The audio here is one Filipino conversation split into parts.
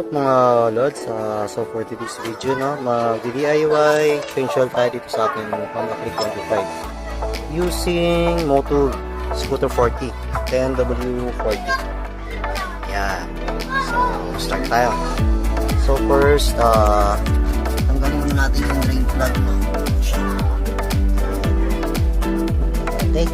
up mga lods? So for today's video, no, mag-DIY chainsaw tayo dito sa ating Click125 using Motul scooter 40 10W40. Yan. So start tayo. So first, tanggalin muna natin yung drain plug, no? Okay.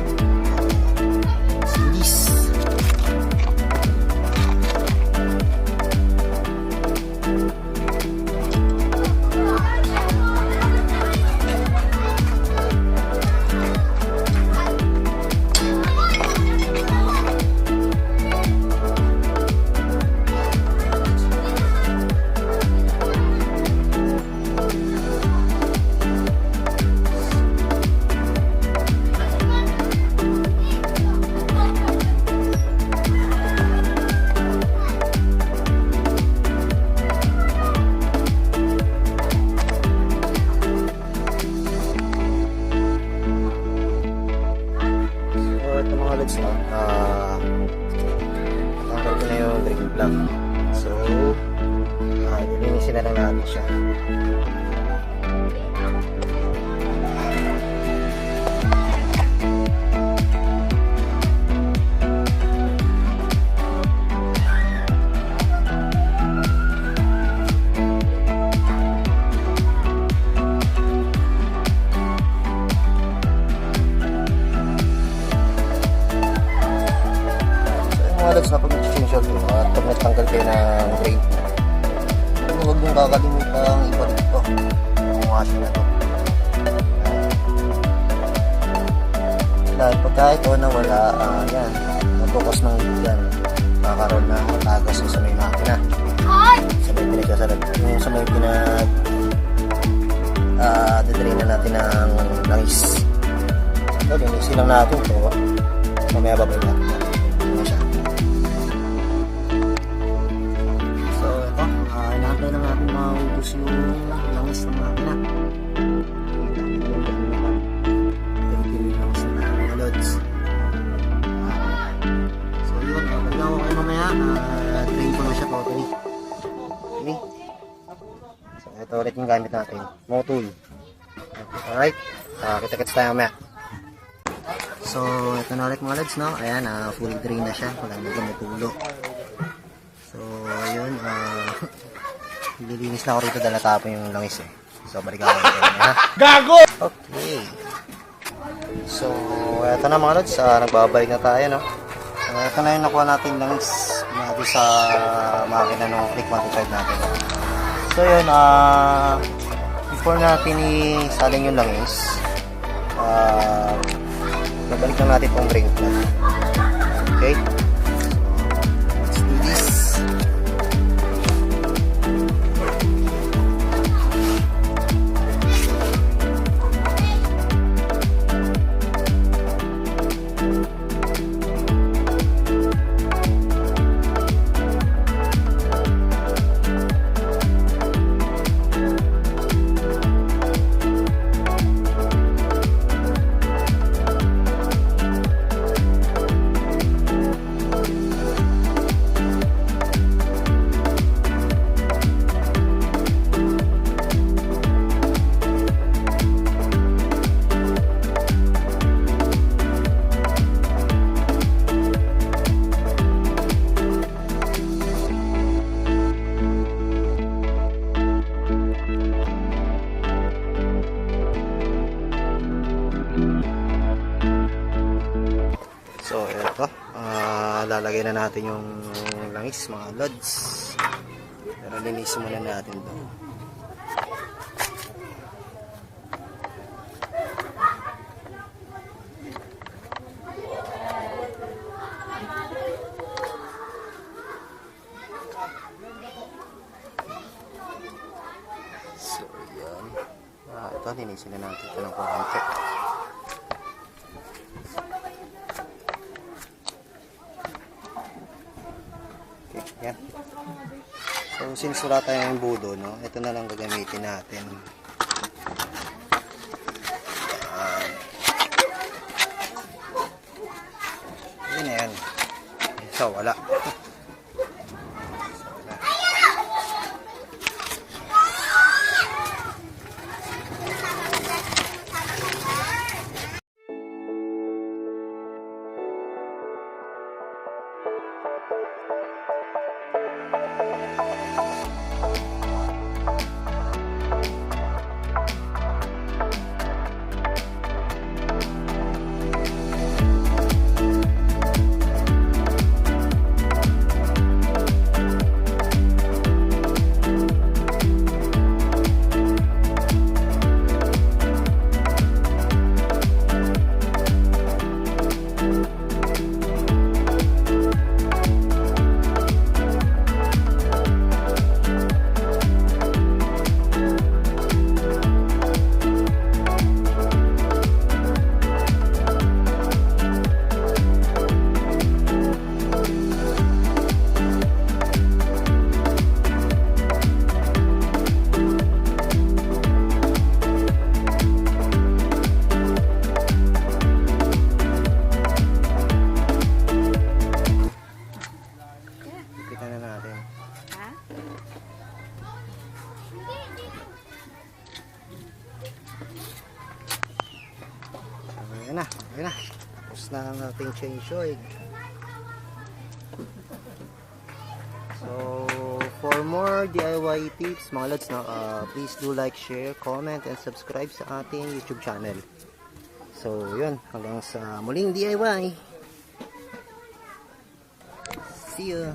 Tanggal ko na yung drain plug. So lilinisin na lang natin siya. Lods na pag nag-chainsaw ito at pag nagtanggal kayo ng drain, huwag nyung kakalimutan ibalik ito yung washing na ito. Dahil pagka ito nawala, yan, magkukos ng yan, makakaroon ng tagas sa may makina, sa may pinagkasalat, yung sa may didrain na natin ng langis. So linisin lang natin ito, mamaya babay natin siya. Inaantay lang natin maubos yung langis ng makina. Yung langis na mga lods. So yun, pagkawa kayo mamaya, drain ko na siya totally. Okay. So ito ulit yung gamit natin, Motul. Alright, kita-kits tayo mamaya. So ito na ulit mga lods, no? Ayan, fully drain na siya, wala na tumutulo. So ayun, lilinis na ako rito dahil natapon yung langis eh. So balik ako rito ha. Gago! Okay. So eto na mga lods, nagbabalik na tayo, no? Ito na yung nakuha natin langis natin sa makina ng Click125 natin. So yun, before natin isalin yung langis, babalik na natin itong drain plug. Okay? Let's do this. So ito, lalagay na natin yung langis mga lods. Pero linisin muna natin ito. So yan, ito linisin na natin ito ng konti. Yan. So since wala tayong budo, no, ito na lang gagamitin natin. Yun na yan. So wala. ating chainsaw. So, for more DIY tips mga lods, please do like, share, comment, and subscribe sa ating YouTube channel. So, yun. Hanggang sa muling DIY. See you!